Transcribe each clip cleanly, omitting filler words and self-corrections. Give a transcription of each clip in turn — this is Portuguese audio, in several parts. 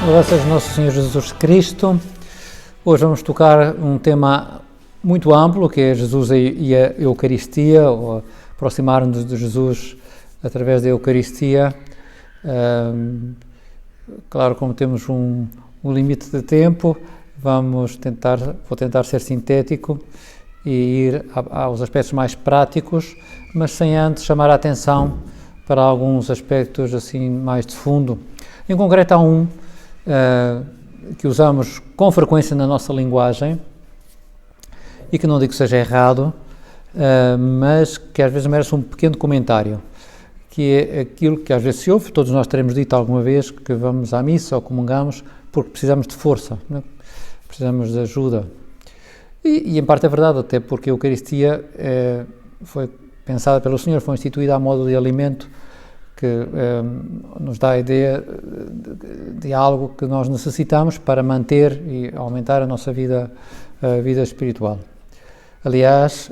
Louvado seja nosso Senhor Jesus Cristo. Hoje vamos tocar um tema muito amplo, que é Jesus e a Eucaristia, ou aproximar-nos de Jesus através da Eucaristia. Claro, como temos um limite de tempo, vou tentar ser sintético e ir aos aspectos mais práticos, mas sem antes chamar a atenção para alguns aspectos assim mais de fundo. Em concreto, há um que usamos com frequência na nossa linguagem e que não digo que seja errado, mas que às vezes merece um pequeno comentário, que é aquilo que às vezes se ouve, todos nós teremos dito alguma vez que vamos à missa ou comungamos porque precisamos de força, né? Precisamos de ajuda. E em parte é verdade, até porque a Eucaristia foi pensada pelo Senhor, foi instituída a modo de alimento que nos dá a ideia de algo que nós necessitamos para manter e aumentar a nossa vida espiritual. Aliás,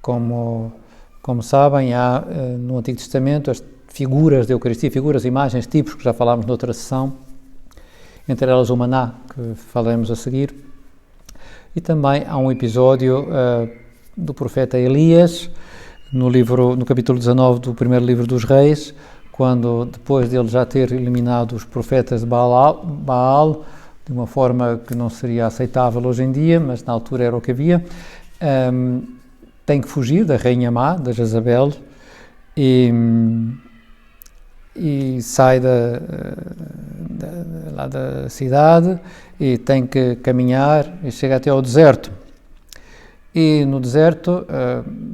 como sabem, há no Antigo Testamento as figuras da Eucaristia, figuras, imagens, tipos, que já falámos noutra sessão, entre elas o maná, que falaremos a seguir, e também há um episódio do profeta Elias, no capítulo 19 do primeiro livro dos Reis, quando, depois dele já ter eliminado os profetas de Baal, de uma forma que não seria aceitável hoje em dia, mas na altura era o que havia, tem que fugir da rainha má, da Jezabel, e sai lá da cidade e tem que caminhar e chega até ao deserto. E no deserto,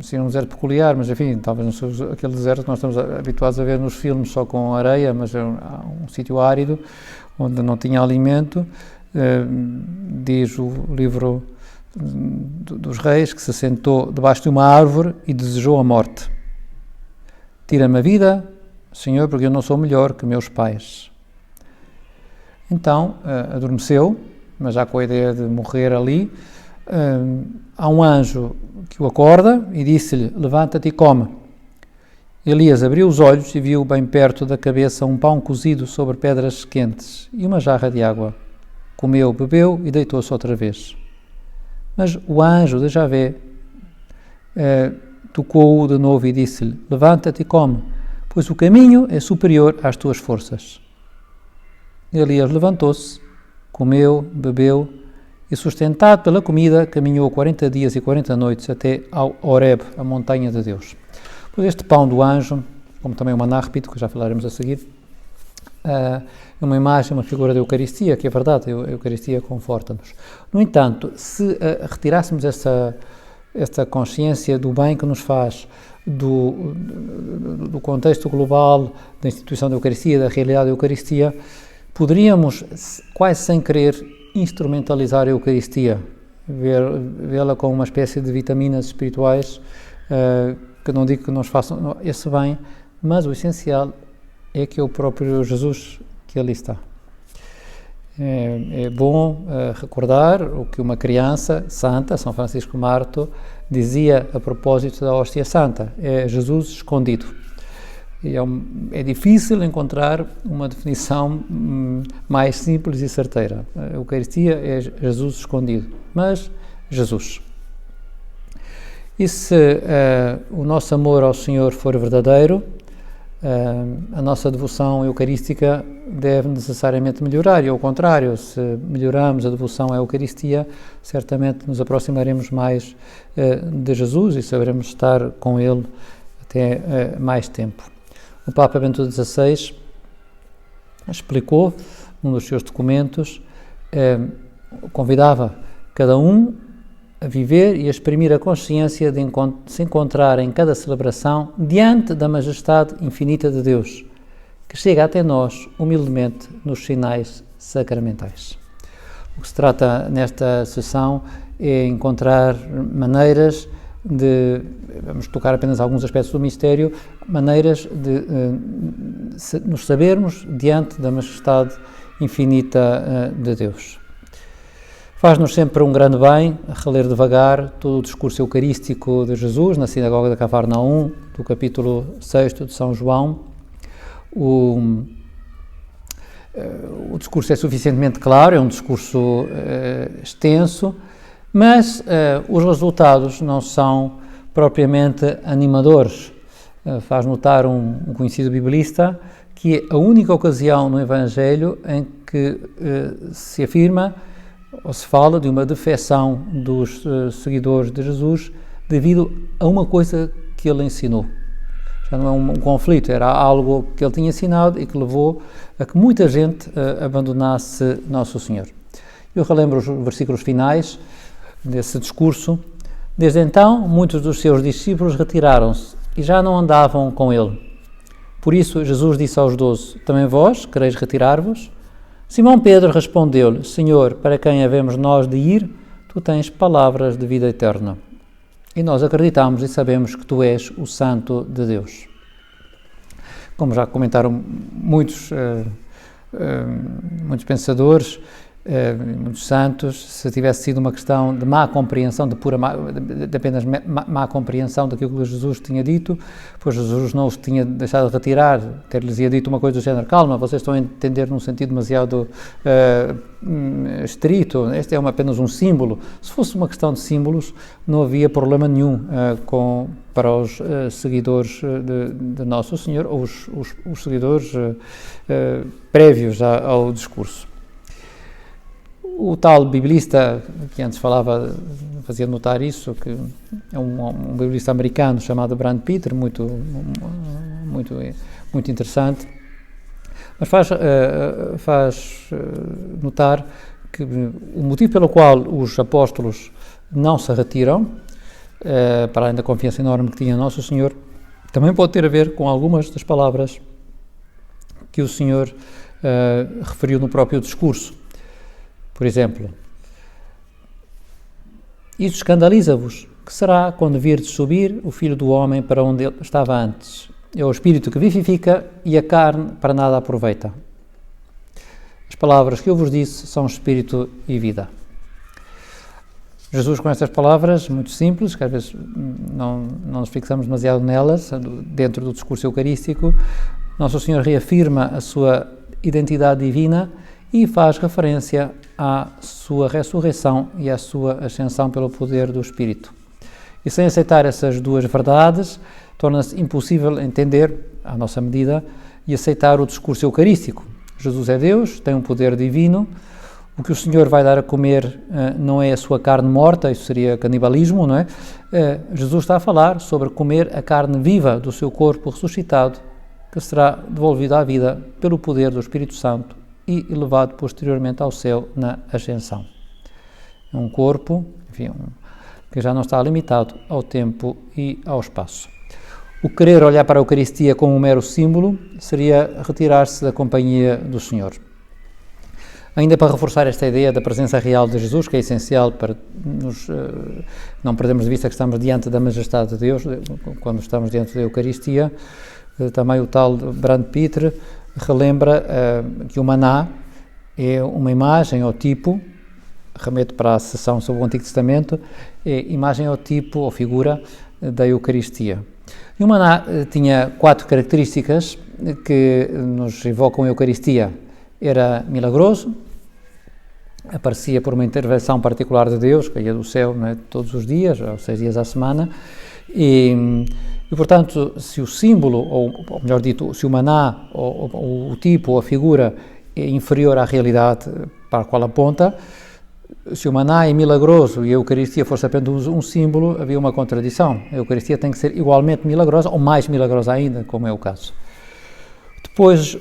sim, um deserto peculiar, mas enfim, talvez não seja aquele deserto que nós estamos habituados a ver nos filmes só com areia, mas é um sítio árido, onde não tinha alimento. Diz o livro dos Reis que se sentou debaixo de uma árvore e desejou a morte. Tira-me a vida, Senhor, porque eu não sou melhor que meus pais. Então, adormeceu, mas já com a ideia de morrer ali. Há um anjo que o acorda e disse-lhe: levanta-te e come. Elias abriu os olhos e viu bem perto da cabeça um pão cozido sobre pedras quentes e uma jarra de água. Comeu, bebeu e deitou-se outra vez. Mas o anjo de Javé tocou-o de novo e disse-lhe: levanta-te e come, pois o caminho é superior às tuas forças. Elias levantou-se, comeu, bebeu e, sustentado pela comida, caminhou 40 dias e 40 noites até ao Horeb, a montanha de Deus. Pois este pão do anjo, como também o maná, repito, que já falaremos a seguir, é uma imagem, uma figura da Eucaristia, que é verdade, a Eucaristia conforta-nos. No entanto, se retirássemos esta consciência do bem que nos faz, do contexto global da instituição da Eucaristia, da realidade da Eucaristia, poderíamos, quase sem querer, instrumentalizar a Eucaristia, vê-la como uma espécie de vitaminas espirituais, que não digo que nos façam esse bem, mas o essencial é que é o próprio Jesus que ali está. É bom recordar o que uma criança santa, São Francisco Marto, dizia a propósito da hóstia santa: é Jesus escondido. E é difícil encontrar uma definição mais simples e certeira. A Eucaristia é Jesus escondido, mas Jesus. E se o nosso amor ao Senhor for verdadeiro, a nossa devoção eucarística deve necessariamente melhorar, e ao contrário, se melhoramos a devoção à Eucaristia, certamente nos aproximaremos mais de Jesus e saberemos estar com Ele até mais tempo. O Papa Bento XVI explicou, num dos seus documentos, convidava cada um a viver e a exprimir a consciência de se encontrar em cada celebração diante da majestade infinita de Deus, que chega até nós, humildemente, nos sinais sacramentais. O que se trata nesta sessão é encontrar maneiras de, vamos tocar apenas alguns aspectos do mistério, maneiras de nos sabermos diante da majestade infinita de Deus. Faz-nos sempre um grande bem reler devagar todo o discurso eucarístico de Jesus na sinagoga de Cafarnaum, do capítulo 6 de São João, O discurso é suficientemente claro, é um discurso extenso, mas os resultados não são propriamente animadores. Faz notar um conhecido biblista que é a única ocasião no Evangelho em que se afirma ou se fala de uma defecção dos seguidores de Jesus devido a uma coisa que ele ensinou. Já não é um conflito, era algo que ele tinha ensinado e que levou a que muita gente abandonasse Nosso Senhor. Eu relembro os versículos finais desse discurso. Desde então, muitos dos seus discípulos retiraram-se e já não andavam com ele. Por isso, Jesus disse aos 12, também vós quereis retirar-vos? Simão Pedro respondeu-lhe, Senhor, para quem havemos nós de ir? Tu tens palavras de vida eterna. E nós acreditamos e sabemos que tu és o Santo de Deus. Como já comentaram muitos pensadores, muitos santos, se tivesse sido uma questão de má compreensão, de apenas má compreensão daquilo que Jesus tinha dito, pois Jesus não os tinha deixado de retirar, que lhes ia dito uma coisa do género, calma, vocês estão a entender num sentido demasiado estrito, este é apenas um símbolo. Se fosse uma questão de símbolos, não havia problema nenhum para os seguidores de Nosso Senhor, ou os seguidores prévios ao discurso. O tal biblista, que antes fazia notar isso, que é um biblista americano chamado Brand Peter, muito interessante, mas faz notar que o motivo pelo qual os apóstolos não se retiram, para além da confiança enorme que tinha em Nosso Senhor, também pode ter a ver com algumas das palavras que o Senhor referiu no próprio discurso. Por exemplo, isso escandaliza-vos, que será quando virdes subir o Filho do Homem para onde ele estava antes? É o Espírito que vivifica e a carne para nada aproveita. As palavras que eu vos disse são Espírito e vida. Jesus, com estas palavras muito simples, que às vezes não nos fixamos demasiado nelas, dentro do discurso eucarístico, Nosso Senhor reafirma a sua identidade divina e faz referência à sua ressurreição e à sua ascensão pelo poder do Espírito. E sem aceitar essas duas verdades, torna-se impossível entender, à nossa medida, e aceitar o discurso eucarístico. Jesus é Deus, tem um poder divino, o que o Senhor vai dar a comer não é a sua carne morta, isso seria canibalismo, não é? Jesus está a falar sobre comer a carne viva do seu corpo ressuscitado, que será devolvido à vida pelo poder do Espírito Santo e elevado posteriormente ao céu na ascensão. É um corpo, enfim, que já não está limitado ao tempo e ao espaço. O querer olhar para a Eucaristia como um mero símbolo seria retirar-se da companhia do Senhor. Ainda para reforçar esta ideia da presença real de Jesus, que é essencial para não perdermos de vista que estamos diante da majestade de Deus, quando estamos diante da Eucaristia, também o tal Brand Peter relembra que o maná é uma imagem ou tipo, remeto para a sessão sobre o Antigo Testamento, é imagem ou tipo ou figura da Eucaristia. E o maná tinha 4 características que nos evocam a Eucaristia. Era milagroso, aparecia por uma intervenção particular de Deus, caía do céu, não é, todos os dias, ou 6 dias à semana, e portanto, se o símbolo, ou melhor dito, se o maná, ou o tipo, ou a figura é inferior à realidade para a qual aponta, se o maná é milagroso e a Eucaristia fosse apenas um símbolo, havia uma contradição. A Eucaristia tem que ser igualmente milagrosa, ou mais milagrosa ainda, como é o caso. Depois,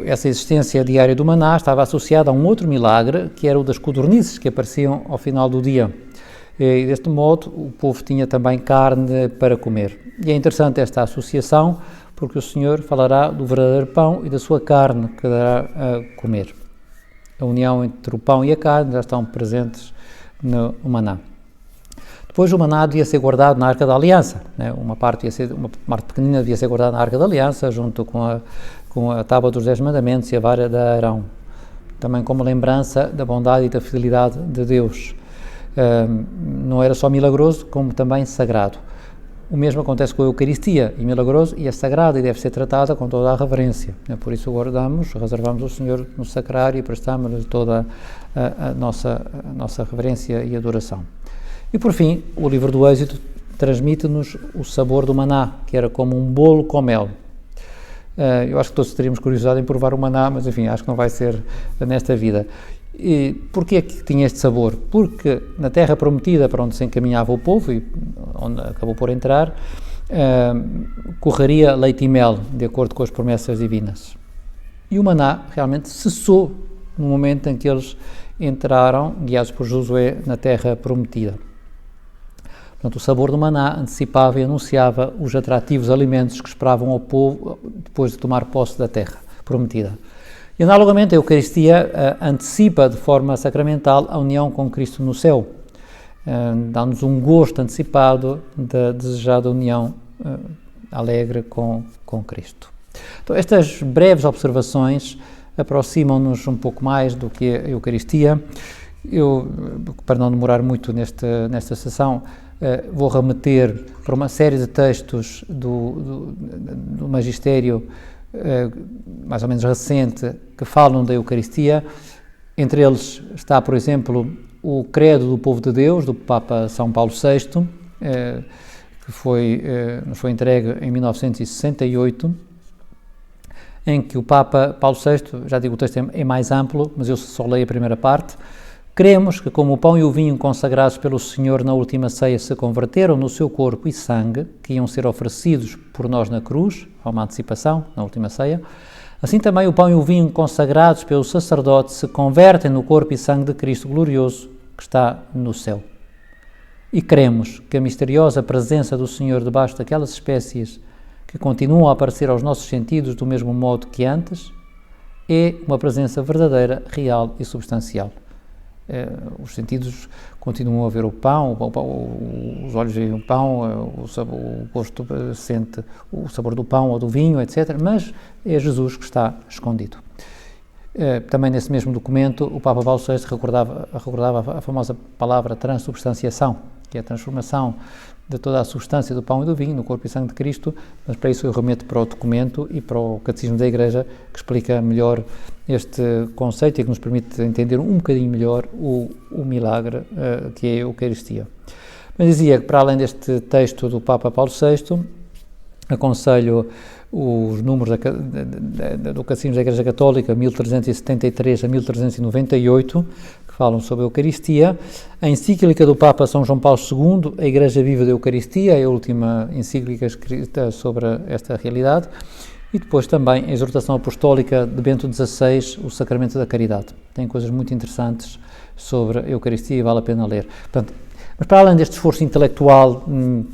essa existência diária do maná estava associada a um outro milagre, que era o das codornizes, que apareciam ao final do dia. E deste modo, o povo tinha também carne para comer. E é interessante esta associação, porque o Senhor falará do verdadeiro pão e da sua carne que dará a comer. A união entre o pão e a carne já estão presentes no maná. Depois o maná devia ser guardado na Arca da Aliança, né? Uma parte pequenina devia ser guardada na Arca da Aliança, junto com a tábua dos 10 mandamentos e a vara de Arão, também como lembrança da bondade e da fidelidade de Deus. Não era só milagroso, como também sagrado. O mesmo acontece com a Eucaristia, é milagroso e é sagrada e deve ser tratada com toda a reverência. Por isso guardamos, reservamos o Senhor no sacrário e prestamos-lhe toda a nossa reverência e adoração. E por fim, o livro do Êxodo transmite-nos o sabor do maná, que era como um bolo com mel. Eu acho que todos teríamos curiosidade em provar o maná, mas enfim, acho que não vai ser nesta vida. E porquê é que tinha este sabor? Porque na terra prometida para onde se encaminhava o povo e onde acabou por entrar, correria leite e mel, de acordo com as promessas divinas. E o maná realmente cessou no momento em que eles entraram, guiados por Josué, na terra prometida. Portanto, o sabor do maná antecipava e anunciava os atrativos alimentos que esperavam ao povo depois de tomar posse da terra prometida. E, analogamente, a Eucaristia antecipa de forma sacramental a união com Cristo no céu, dá-nos um gosto antecipado da desejada união alegre com Cristo. Então, estas breves observações aproximam-nos um pouco mais do que a Eucaristia. Eu, para não demorar muito nesta sessão, vou remeter para uma série de textos do magistério mais ou menos recente que falam da Eucaristia. Entre eles está, por exemplo, o Credo do Povo de Deus, do Papa São Paulo VI, que nos foi entregue em 1968, em que o Papa Paulo VI, já digo, o texto é mais amplo, mas eu só leio a primeira parte. Cremos que, como o pão e o vinho consagrados pelo Senhor na última ceia se converteram no seu corpo e sangue, que iam ser oferecidos por nós na cruz, há uma antecipação na última ceia, assim também o pão e o vinho consagrados pelo sacerdote se convertem no corpo e sangue de Cristo glorioso, que está no céu. E cremos que a misteriosa presença do Senhor debaixo daquelas espécies que continuam a aparecer aos nossos sentidos do mesmo modo que antes, é uma presença verdadeira, real e substancial. Os sentidos continuam a ver o pão, os olhos veem o pão, o gosto sente o sabor do pão ou do vinho, etc. Mas é Jesus que está escondido. Também nesse mesmo documento, o Papa Paulo VI recordava a famosa palavra transubstanciação, que é a transformação de toda a substância do pão e do vinho no corpo e sangue de Cristo, mas para isso eu remeto para o documento e para o Catecismo da Igreja, que explica melhor este conceito e que nos permite entender um bocadinho melhor o milagre que é a Eucaristia. Mas dizia que, para além deste texto do Papa Paulo VI, aconselho os números do Catecismo da Igreja Católica, 1373 a 1398, que falam sobre a Eucaristia, a encíclica do Papa São João Paulo II, a Igreja Viva da Eucaristia, é a última encíclica escrita sobre esta realidade, e depois também a exortação apostólica de Bento XVI, o Sacramento da Caridade. Tem coisas muito interessantes sobre a Eucaristia e vale a pena ler. Portanto, mas para além deste esforço intelectual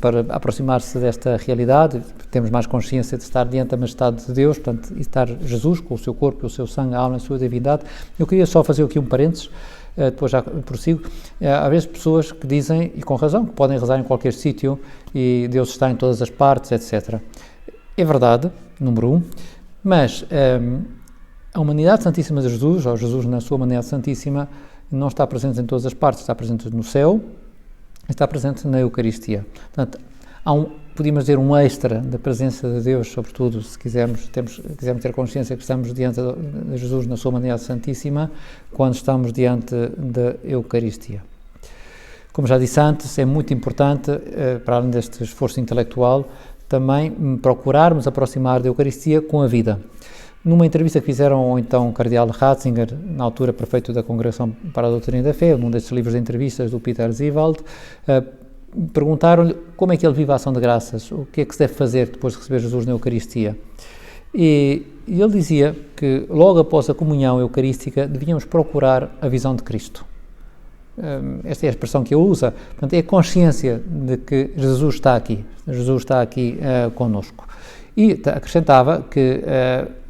para aproximar-se desta realidade, temos mais consciência de estar diante da majestade de Deus, portanto, e estar Jesus com o seu corpo, o seu sangue, a alma, a sua divindade. Eu queria só fazer aqui um parênteses, depois já prossigo. Há vezes pessoas que dizem, e com razão, que podem rezar em qualquer sítio e Deus está em todas as partes, etc. É verdade, número um, mas a humanidade santíssima de Jesus, ou Jesus na sua humanidade santíssima, não está presente em todas as partes, está presente no céu, está presente na Eucaristia. Portanto, podíamos dizer um extra da presença de Deus, sobretudo se quisermos ter consciência que estamos diante de Jesus na sua humanidade santíssima, quando estamos diante da Eucaristia. Como já disse antes, é muito importante, para além deste esforço intelectual, também procurarmos aproximar da Eucaristia com a vida. Numa entrevista que fizeram ao então Cardeal Ratzinger, na altura prefeito da Congregação para a Doutrina da Fé, num destes livros de entrevistas do Peter Zewald, perguntaram-lhe como é que ele vive a ação de graças, o que é que se deve fazer depois de receber Jesus na Eucaristia. E ele dizia que logo após a comunhão eucarística devíamos procurar a visão de Cristo. Esta é a expressão que ele usa, portanto é a consciência de que Jesus está aqui connosco. E acrescentava que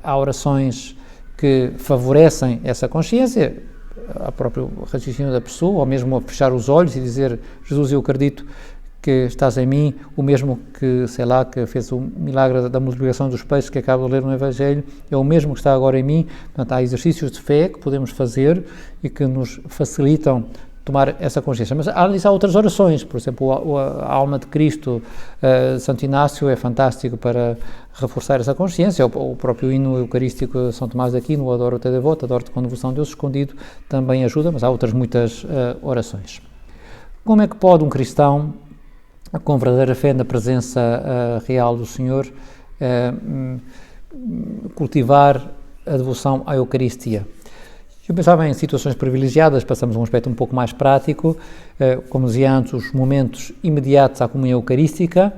há orações que favorecem essa consciência, ao próprio raciocínio da pessoa, ou mesmo a fechar os olhos e dizer: Jesus, eu acredito que estás em mim, o mesmo que, que fez o milagre da multiplicação dos peixes que acabo de ler no Evangelho, é o mesmo que está agora em mim. Portanto, há exercícios de fé que podemos fazer e que nos facilitam tomar essa consciência. Mas além disso há outras orações, por exemplo, a alma de Cristo, Santo Inácio é fantástico para reforçar essa consciência, o próprio hino eucarístico de São Tomás de Aquino, o Adoro-te devoto, Adoro-te com devoção, Deus escondido, também ajuda, mas há outras muitas orações. Como é que pode um cristão, com verdadeira fé na presença real do Senhor, cultivar a devoção à Eucaristia? Eu pensava em situações privilegiadas, passamos a um aspecto um pouco mais prático, como dizia antes, os momentos imediatos à comunhão eucarística,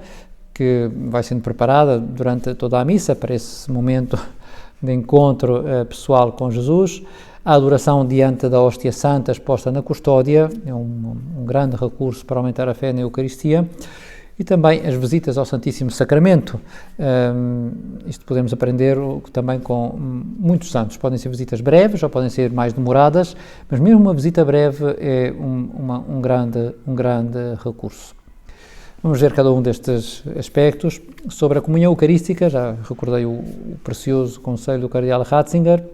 que vai sendo preparada durante toda a missa para esse momento de encontro pessoal com Jesus, a adoração diante da hóstia santa exposta na custódia, é um grande recurso para aumentar a fé na Eucaristia, e também as visitas ao Santíssimo Sacramento. Isto podemos aprender também com muitos santos. Podem ser visitas breves ou podem ser mais demoradas, mas mesmo uma visita breve é um grande recurso. Vamos ver cada um destes aspectos. Sobre a comunhão eucarística, já recordei o precioso conselho do cardeal Ratzinger,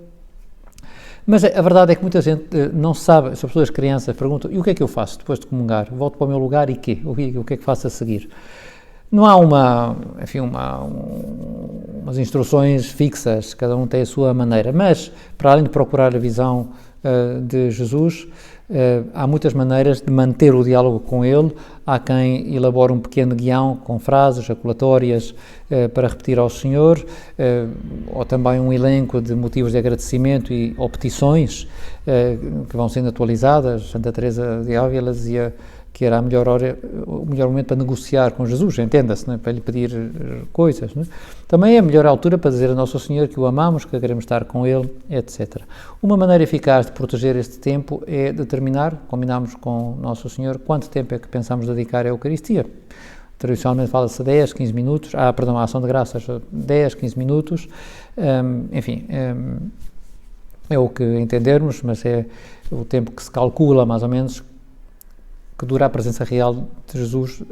mas a verdade é que muita gente não sabe, sobretudo as crianças, perguntam: e o que é que eu faço depois de comungar? Volto para o meu lugar e quê? O que é que faço a seguir? Não há umas instruções fixas, cada um tem a sua maneira, mas para além de procurar a visão de Jesus, há muitas maneiras de manter o diálogo com ele. Há quem elabore um pequeno guião com frases jaculatórias para repetir ao Senhor, ou também um elenco de motivos de agradecimento ou petições que vão sendo atualizadas. Santa Teresa de Ávila dizia que era o melhor momento para negociar com Jesus, entenda-se, para lhe pedir coisas. Também é a melhor altura para dizer a Nosso Senhor que o amamos, que queremos estar com Ele, etc. Uma maneira eficaz de proteger este tempo é combinamos com Nosso Senhor quanto tempo é que pensamos dedicar à Eucaristia. Tradicionalmente fala-se 10, 15 minutos, a ação de graças, 10, 15 minutos, é o que entendermos, mas é o tempo que se calcula, mais ou menos, que dura a presença real de Jesus,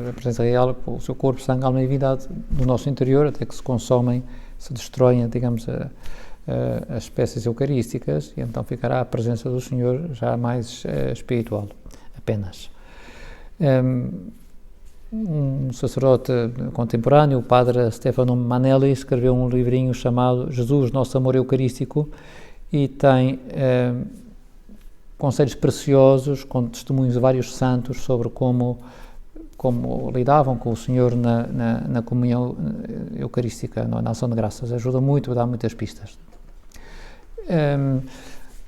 a presença real, o seu corpo, sangue, alma e divindade do nosso interior, até que se consomem, se destroem, digamos, as espécies eucarísticas, e então ficará a presença do Senhor já mais espiritual, apenas. Um sacerdote contemporâneo, o padre Stefano Manelli, escreveu um livrinho chamado Jesus, Nosso Amor Eucarístico, e tem conselhos preciosos, com testemunhos de vários santos sobre como lidavam com o Senhor na comunhão eucarística, na ação de graças. Ajuda muito, dá muitas pistas.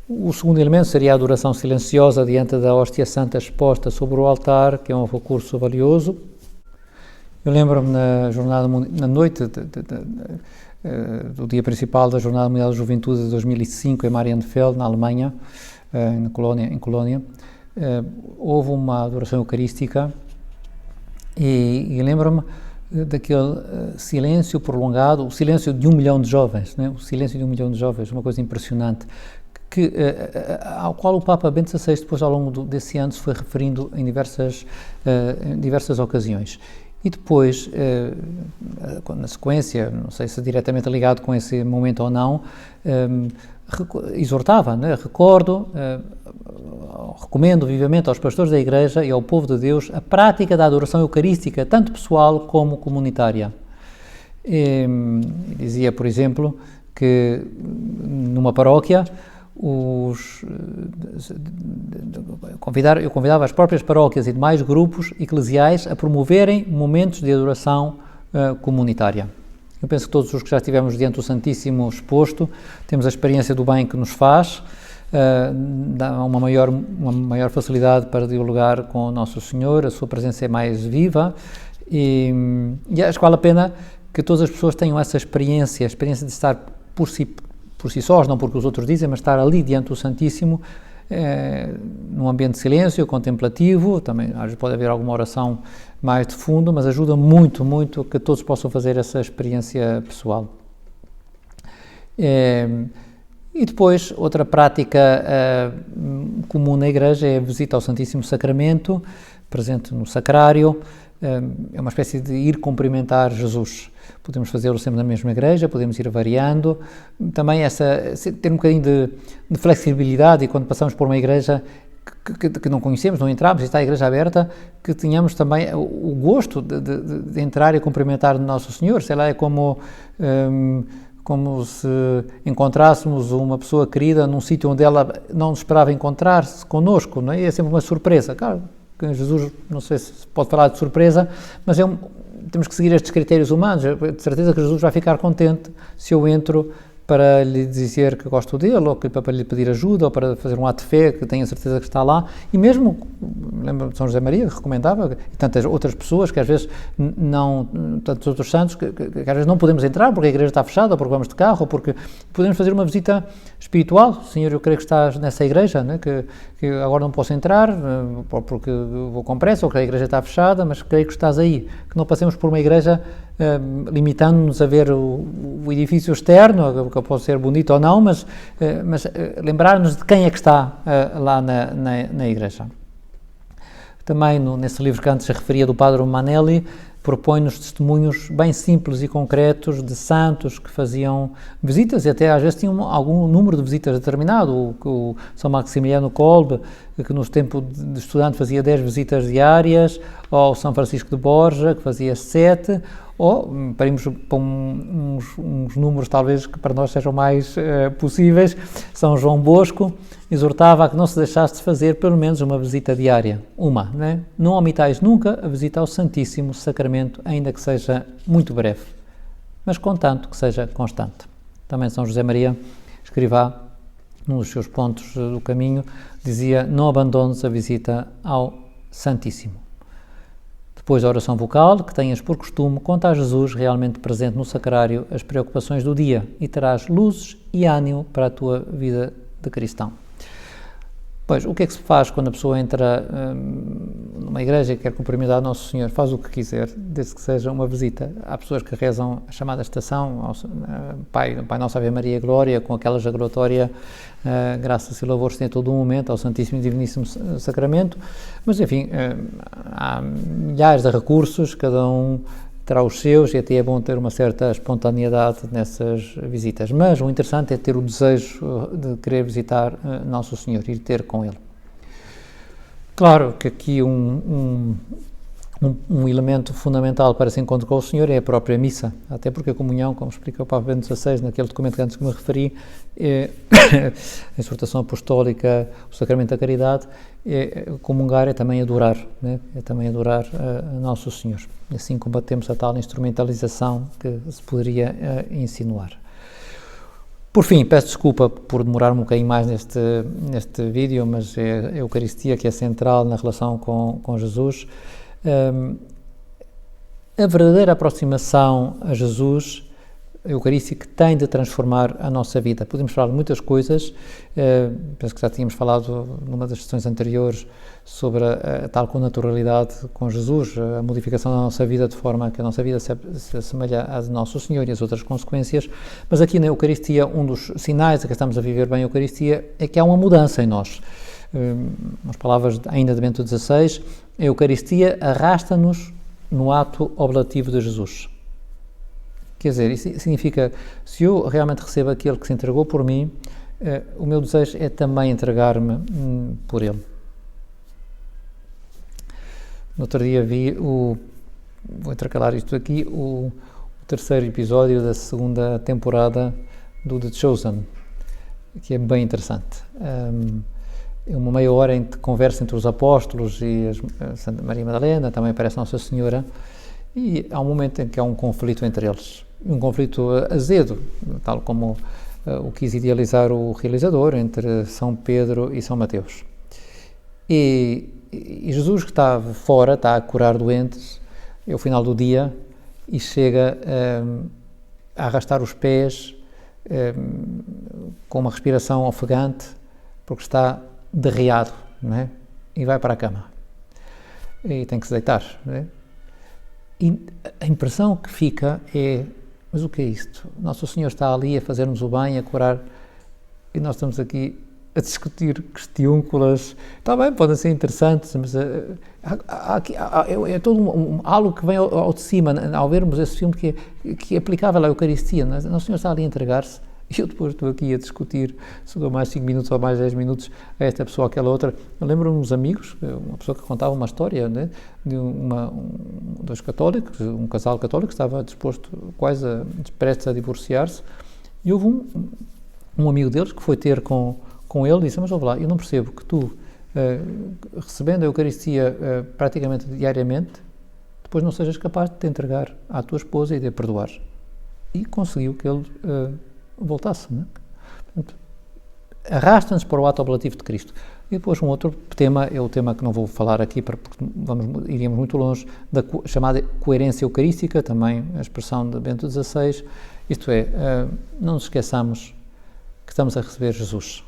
O segundo elemento seria a adoração silenciosa diante da hóstia santa exposta sobre o altar, que é um recurso valioso. Eu lembro-me na noite do dia principal da Jornada Mundial da Juventude de 2005 em Marienfeld, na Alemanha, em Colónia, houve uma adoração eucarística e lembro-me daquele silêncio prolongado, o silêncio de 1 milhão de jovens, o silêncio de 1 milhão de jovens, uma coisa impressionante, ao qual o Papa Bento XVI depois ao longo desse ano se foi referindo em diversas ocasiões. E depois, na sequência, não sei se diretamente ligado com esse momento ou não, exortava, recomendo vivamente aos pastores da Igreja e ao povo de Deus a prática da adoração eucarística, tanto pessoal como comunitária. Dizia, por exemplo, que numa paróquia eu convidava as próprias paróquias e demais grupos eclesiais a promoverem momentos de adoração comunitária. Eu penso que todos os que já estivemos diante do Santíssimo exposto temos a experiência do bem que nos faz, dá uma maior facilidade para dialogar com o Nosso Senhor, a sua presença é mais viva e acho que vale a pena que todas as pessoas tenham essa experiência, a experiência de estar por si sós, não porque os outros dizem, mas estar ali diante do Santíssimo, num ambiente de silêncio, contemplativo. Também às vezes pode haver alguma oração mais de fundo, mas ajuda muito, muito que todos possam fazer essa experiência pessoal. E depois, outra prática comum na Igreja é a visita ao Santíssimo Sacramento, presente no Sacrário. É uma espécie de ir cumprimentar Jesus. Podemos fazê-lo sempre na mesma igreja, podemos ir variando. Também ter um bocadinho de flexibilidade, e quando passamos por uma igreja que não conhecemos, não entramos, e está a igreja aberta, que tenhamos também o gosto de entrar e cumprimentar Nosso Senhor. Sei lá, é como se encontrássemos uma pessoa querida num sítio onde ela não esperava encontrar-se connosco, não é? É sempre uma surpresa. Claro, que Jesus, não sei se pode falar de surpresa, mas temos que seguir estes critérios humanos. De certeza que Jesus vai ficar contente se eu entro para lhe dizer que gosto dele, ou para lhe pedir ajuda, ou para fazer um ato de fé, que tenho a certeza que está lá. E mesmo, lembro de São José Maria, que recomendava, e tantas outras pessoas que às vezes tantos outros santos, que às vezes não podemos entrar porque a igreja está fechada, ou porque vamos de carro, ou porque podemos fazer uma visita espiritual. Senhor, eu creio que estás nessa igreja, né? que agora não posso entrar, porque vou com pressa, ou que a igreja está fechada, mas creio que estás aí. Que não passemos por uma igreja limitando-nos a ver o edifício externo, que pode ser bonito ou não, mas lembrar-nos de quem é que está lá na igreja. Também nesse livro que antes referia do Padre Manelli, propõe-nos testemunhos bem simples e concretos de santos que faziam visitas e até às vezes tinham algum número de visitas determinado. O São Maximiliano Kolbe, que nos tempos de estudante fazia 10 visitas diárias, ou o São Francisco de Borja, que fazia 7, ou para irmos para uns números talvez que para nós sejam mais possíveis, São João Bosco exortava a que não se deixasse de fazer pelo menos uma visita diária, né? Não omitais nunca a visita ao Santíssimo Sacramento, ainda que seja muito breve, mas contanto que seja constante. Também São José Maria Escrivá, num dos seus pontos do caminho, dizia: não abandones a visita ao Santíssimo. Depois da oração vocal, que tenhas por costume, conta a Jesus realmente presente no sacrário as preocupações do dia e terás luzes e ânimo para a tua vida de cristão. Pois, o que é que se faz quando a pessoa entra numa igreja e quer cumprimentar Nosso Senhor? Faz o que quiser, desde que seja uma visita. Há pessoas que rezam a chamada estação, Pai Nosso, Ave Maria, Glória, com aquela jaculatória, graças e louvores tem todo um momento ao Santíssimo e Diviníssimo Sacramento, mas enfim, há milhares de recursos, cada um terá os seus, e até é bom ter uma certa espontaneidade nessas visitas. Mas o interessante é ter o desejo de querer visitar Nosso Senhor, ir ter com Ele. Claro que aqui um elemento fundamental para esse encontro com o Senhor é a própria missa, até porque a comunhão, como explica o Papa Bento XVI, naquele documento que antes que me referi, a exortação apostólica, o sacramento da caridade, comungar é também adorar, né? É também adorar a Nosso Senhor. E assim combatemos a tal instrumentalização que se poderia insinuar. Por fim, peço desculpa por demorar um bocadinho mais neste vídeo, mas é a Eucaristia que é central na relação com Jesus. A verdadeira aproximação a Jesus eucarística tem de transformar a nossa vida. Podemos falar de muitas coisas, penso que já tínhamos falado numa das sessões anteriores sobre a tal connaturalidade com Jesus, a modificação da nossa vida de forma que a nossa vida se assemelha à de Nosso Senhor e as outras consequências, mas aqui na Eucaristia um dos sinais de que estamos a viver bem a Eucaristia é que há uma mudança em nós. As palavras ainda de Bento XVI, a Eucaristia arrasta-nos no ato oblativo de Jesus. Quer dizer, isso significa, se eu realmente recebo aquele que se entregou por mim, o meu desejo é também entregar-me por ele. No outro dia vi vou intercalar isto aqui, o terceiro episódio da segunda temporada do The Chosen, que é bem interessante. É uma meia hora de conversa entre os apóstolos e a Santa Maria Madalena, também aparece Nossa Senhora, e há um momento em que há um conflito entre eles, um conflito azedo, tal como o quis idealizar o realizador, entre São Pedro e São Mateus. E Jesus, que está fora, está a curar doentes, é o final do dia, e chega a arrastar os pés com uma respiração ofegante, porque está derreado, não é? E vai para a cama. E tem que se deitar, não é? E a impressão que fica é: mas o que é isto? Nosso Senhor está ali a fazer-nos o bem, a curar, e nós estamos aqui a discutir questiúnculas. Está bem, podem ser interessantes, mas é todo algo que vem ao de cima, ao vermos esse filme que é aplicável à Eucaristia. Nosso Senhor está ali a entregar-se, E eu depois estou aqui a discutir se dou mais 5 minutos ou mais 10 minutos a esta pessoa ou aquela outra. Eu lembro-me uns amigos, uma pessoa que contava uma história, né, de dois católicos, um casal católico que estava disposto, prestes a divorciar-se, e houve um amigo deles que foi ter com ele e disse: mas ouve lá, eu não percebo que tu, recebendo a Eucaristia praticamente diariamente, depois não sejas capaz de te entregar à tua esposa e de a perdoar. E conseguiu que ele voltasse, não é? Portanto, arrasta-nos para o ato oblativo de Cristo. E depois um outro tema, é o tema que não vou falar aqui, porque iríamos muito longe, da chamada coerência eucarística, também a expressão de Bento XVI, isto é, não nos esqueçamos que estamos a receber Jesus.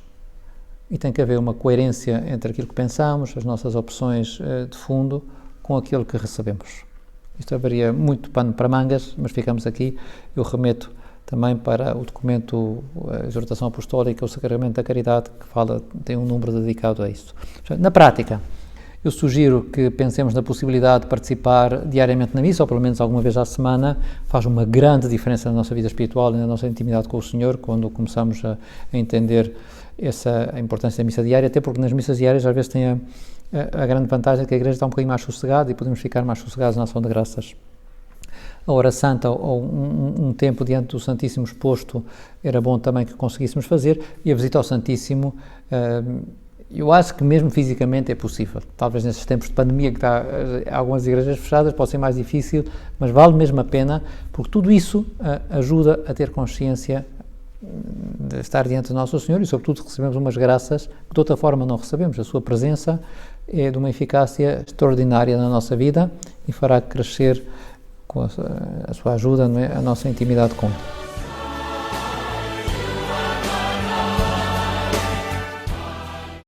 E tem que haver uma coerência entre aquilo que pensamos, as nossas opções de fundo, com aquilo que recebemos. Isto haveria muito pano para mangas, mas ficamos aqui. Eu remeto também para o documento, a exortação apostólica, o Sacramento da Caridade, que tem um número dedicado a isso. Na prática, eu sugiro que pensemos na possibilidade de participar diariamente na missa, ou pelo menos alguma vez à semana. Faz uma grande diferença na nossa vida espiritual e na nossa intimidade com o Senhor, quando começamos a entender a importância da missa diária, até porque nas missas diárias às vezes tem a grande vantagem de que a Igreja está um bocadinho mais sossegada e podemos ficar mais sossegados na ação de graças. A hora santa, ou um tempo diante do Santíssimo exposto, era bom também que conseguíssemos fazer, e a visita ao Santíssimo, eu acho que mesmo fisicamente é possível. Talvez nesses tempos de pandemia, que está algumas igrejas fechadas, pode ser mais difícil, mas vale mesmo a pena, porque tudo isso ajuda a ter consciência de estar diante do Nosso Senhor e, sobretudo, recebemos umas graças que de outra forma não recebemos. A sua presença é de uma eficácia extraordinária na nossa vida e fará crescer, com a sua ajuda, não é, a nossa intimidade com Ele.